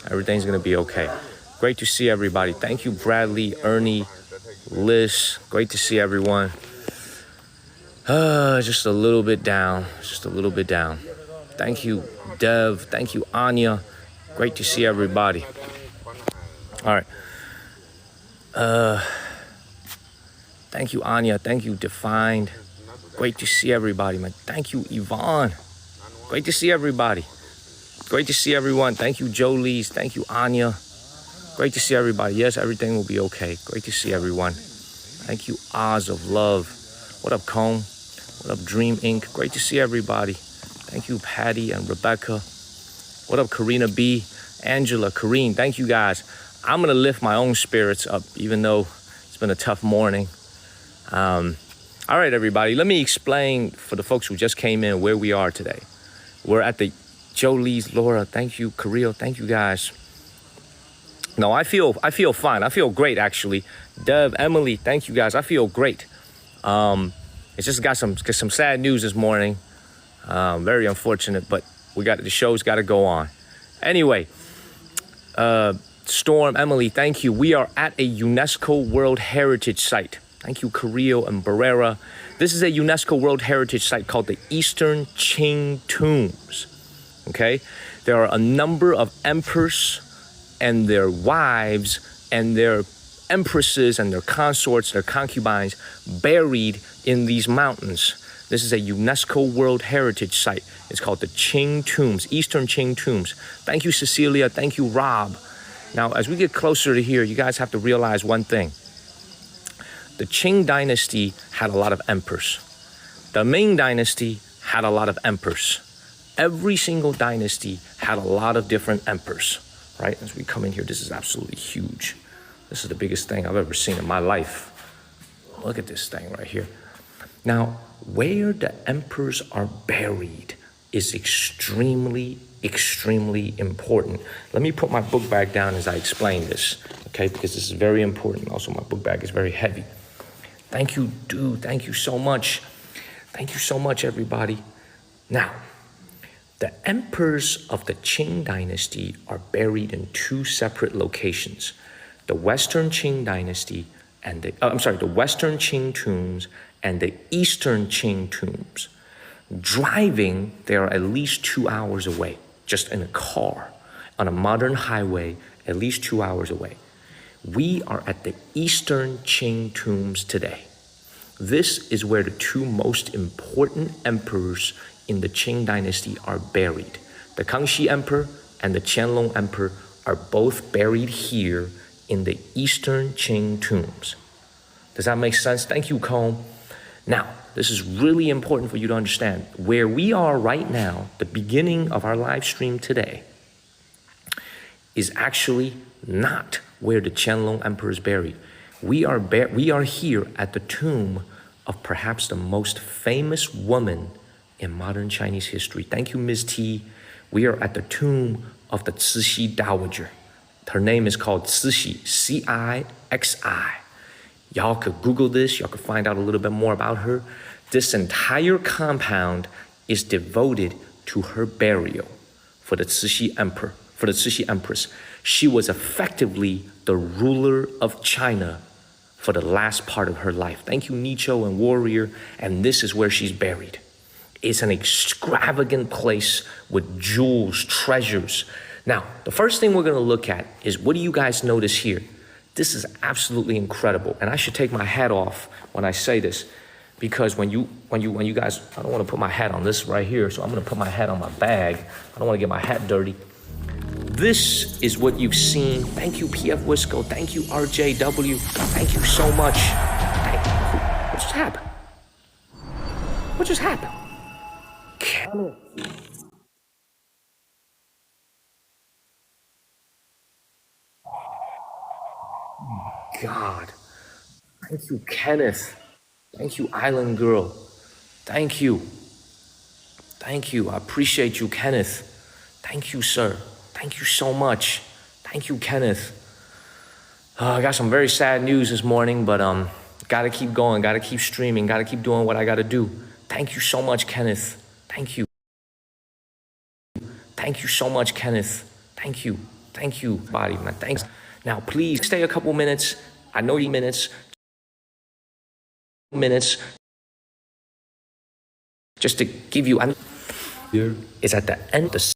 Everything's gonna be okay. Great to see everybody. Thank you, Bradley, Ernie, Liz. Great to see everyone. Just a little bit down. Just a little bit down. Thank you, Dev. Thank you, Anya. Great to see everybody. All right. Thank you, Anya. Thank you, Defined. Great to see everybody, man. Thank you, Yvonne. Great to see everybody. Great to see everyone. Thank you, Jolie's. Thank you, Anya. Great to see everybody. Yes, everything will be okay. Great to see everyone. Thank you, Oz of Love. What up, Comb? What up, Dream Inc? Great to see everybody. Thank you, Patty and Rebecca. What up, Karina B? Angela, Karine, thank you guys. I'm gonna lift my own spirits up, even though it's been a tough morning. All right, everybody, let me explain for the folks who just came in where we are today. We're at the Jolie's, Laura, thank you, Kirill, thank you guys. No, I feel fine. I feel great, actually. Dev, Emily, thank you guys. I feel great. It's just got some sad news this morning. Very unfortunate, but the show's got to go on. Anyway, Storm, Emily, thank you. We are at a UNESCO World Heritage Site. Thank you, Carrillo and Barrera. This is a UNESCO World Heritage Site called the Eastern Qing Tombs. Okay? There are a number of emperors and their wives and their empresses and their consorts, their concubines, buried in these mountains. This is a UNESCO World Heritage Site. It's called the Qing Tombs, Eastern Qing Tombs. Thank you, Cecilia. Thank you, Rob. Now, as we get closer to here, you guys have to realize one thing. The Qing Dynasty had a lot of emperors. The Ming Dynasty had a lot of emperors. Every single dynasty had a lot of different emperors, right? As we come in here, this is absolutely huge. This is the biggest thing I've ever seen in my life. Look at this thing right here. Now, where the emperors are buried is extremely important. Let me put my book bag down as I explain this, okay? Because this is very important. Also, my book bag is very heavy. Thank you, dude. Thank you so much. Thank you so much, everybody. Now, the emperors of the Qing Dynasty are buried in two separate locations. The Western Qing Dynasty and the Western Qing tombs and the Eastern Qing tombs. Driving, they are at least 2 hours away, just in a car, on a modern highway, at least 2 hours away. We are at the Eastern Qing tombs today. This is where the two most important emperors in the Qing Dynasty are buried. The Kangxi Emperor and the Qianlong Emperor are both buried here in the Eastern Qing tombs. Does that make sense? Thank you, Comb. Now, this is really important for you to understand. Where we are right now, the beginning of our live stream today, is actually not where the Qianlong Emperor is buried. We are here at the tomb of perhaps the most famous woman in modern Chinese history. Thank you, Ms. T. We are at the tomb of the Cixi Dowager. Her name is called Cixi, C-I-X-I. Y'all could Google this. Y'all could find out a little bit more about her. This entire compound is devoted to her burial for the Cixi Emperor, for the Cixi Empress. She was effectively the ruler of China for the last part of her life. Thank you, Nicho and Warrior. And this is where she's buried. It's an extravagant place with jewels, treasures. Now, the first thing we're gonna look at is, what do you guys notice here? This is absolutely incredible. And I should take my hat off when I say this, because when you guys, I don't wanna put my hat on this right here, so I'm gonna put my hat on my bag. I don't wanna get my hat dirty. This is what you've seen. Thank you, PF Wisco. Thank you, RJW. Thank you so much. What just happened? What just happened? God. Thank you, Kenneth. Thank you, Island Girl. Thank you. Thank you. I appreciate you, Kenneth. Thank you, sir. Thank you so much. Thank you, Kenneth. I got some very sad news this morning, but gotta keep going, gotta keep streaming, gotta keep doing what I gotta do. Thank you so much, Kenneth. Thank you. Thank you so much, Kenneth. Thank you. Thank you, body, man. Thanks. Now, please stay a couple minutes. I know you minutes. Just to give you, here is at the end, the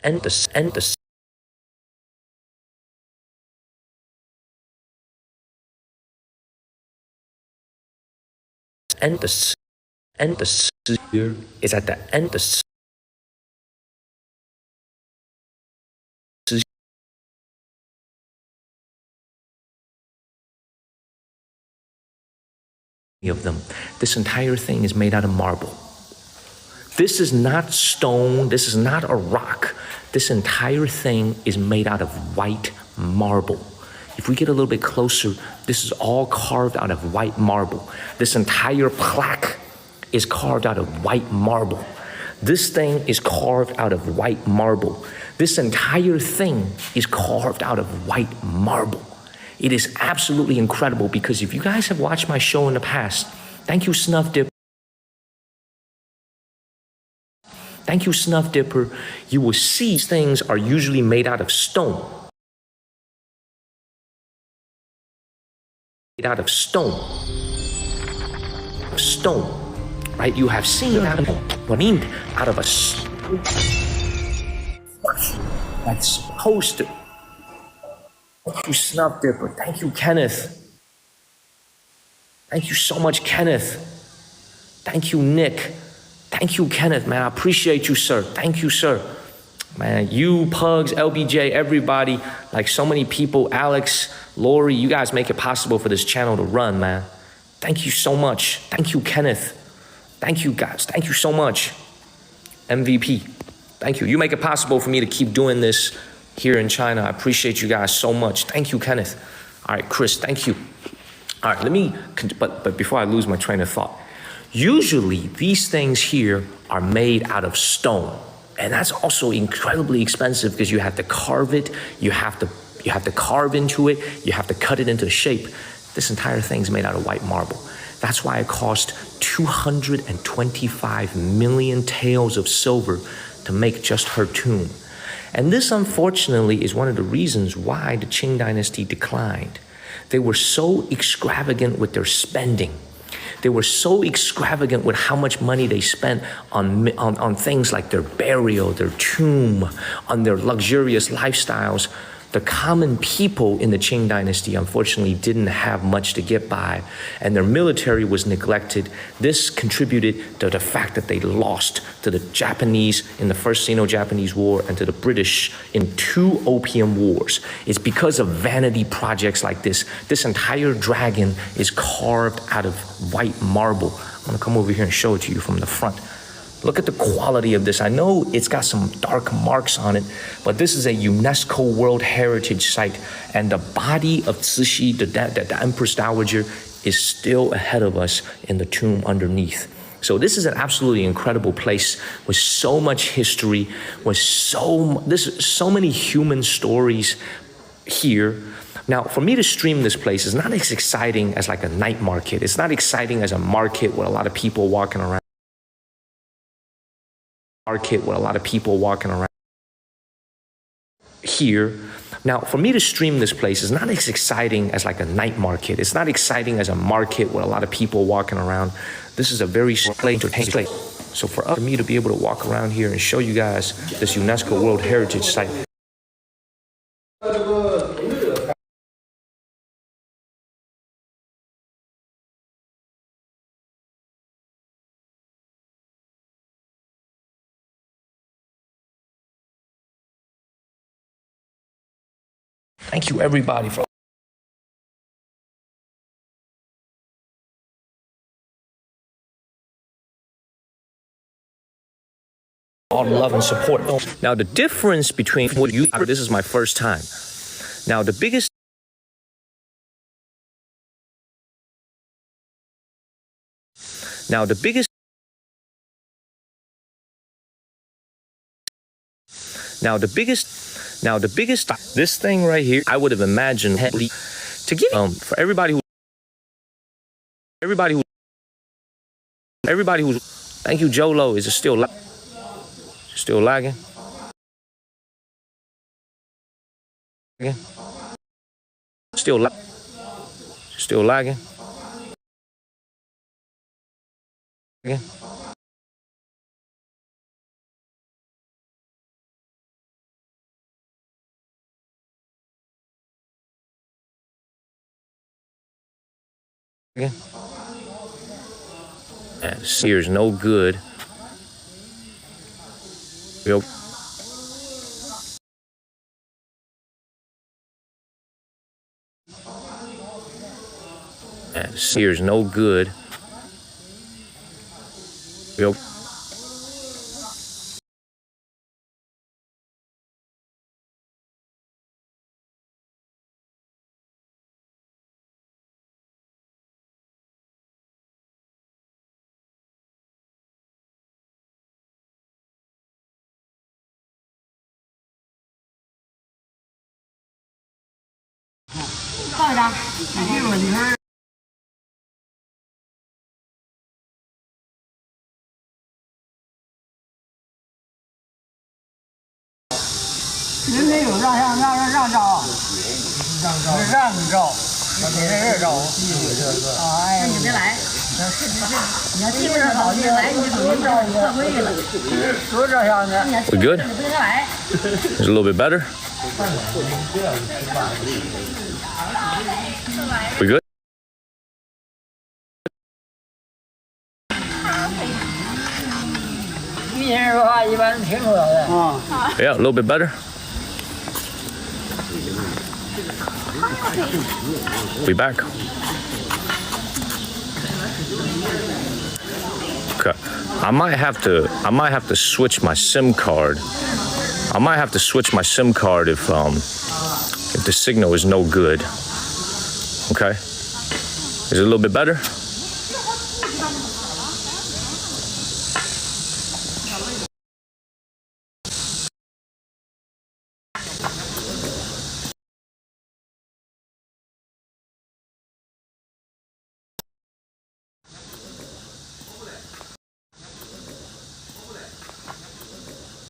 end, the end, the end, the end, the here is at the end, the of them. This entire thing is made out of marble. This is not stone. This is not a rock. This entire thing is made out of white marble. If we get a little bit closer, this is all carved out of white marble. This entire plaque is carved out of white marble. This thing is carved out of white marble. This entire thing is carved out of white marble. It is absolutely incredible because if you guys have watched my show in the past, thank you, Snuff Dipper. Thank you, Snuff Dipper. You will see these things are usually made out of stone. Made out of stone. Stone, right? You have seen out of a stone. That's supposed to. Thank you, Snuff Dipper. Thank you, Kenneth. Thank you so much, Kenneth. Thank you, Nick. Thank you, Kenneth, man. I appreciate you, sir. Thank you, sir. Man, you, Pugs, LBJ, everybody, like so many people, Alex, Lori, you guys make it possible for this channel to run, man. Thank you so much. Thank you, Kenneth. Thank you, guys. Thank you so much. MVP. Thank you. You make it possible for me to keep doing this here in China. I appreciate you guys so much. Thank you, Kenneth. All right, Chris, thank you. All right, but before I lose my train of thought, usually these things here are made out of stone. And that's also incredibly expensive because you have to carve it, you have to carve into it, you have to cut it into shape. This entire thing's made out of white marble. That's why it cost 225 million taels of silver to make just her tomb. And this, unfortunately, is one of the reasons why the Qing Dynasty declined. They were so extravagant with their spending. They were so extravagant with how much money they spent on things like their burial, their tomb, on their luxurious lifestyles. The common people in the Qing Dynasty, unfortunately, didn't have much to get by, and their military was neglected. This contributed to the fact that they lost to the Japanese in the First Sino-Japanese War and to the British in 2 Opium Wars. It's because of vanity projects like this. This entire dragon is carved out of white marble. I'm gonna come over here and show it to you from the front. Look at the quality of this. I know it's got some dark marks on it, but this is a UNESCO World Heritage Site, and the body of Cixi, the Empress Dowager, is still ahead of us in the tomb underneath. So this is an absolutely incredible place with so much history, with so many human stories here. Now, for me to stream this place is not as exciting as like a night market. It's not exciting as a market with a lot of people walking around. Here. Now, for me to stream this place is not as exciting as like a night market. It's not exciting as a market with a lot of people walking around. This is a very entertaining place. So for me to be able to walk around here and show you guys this UNESCO World Heritage Site. Thank you, everybody, for all the love and support. Now, the difference between what you, this is my first time. Now, the biggest this thing right here, I would have imagined to give for everybody who's thank you, Jolo. Is it still lagging? Still lagging. Again. Again. And this here is no good. Yep. And this here is no good. Yep. We good? It's a little bit better. We good? Yeah, a little bit better. We back. Okay. I might have to switch my SIM card. I might have to switch my SIM card if the signal is no good. Okay. Is it a little bit better?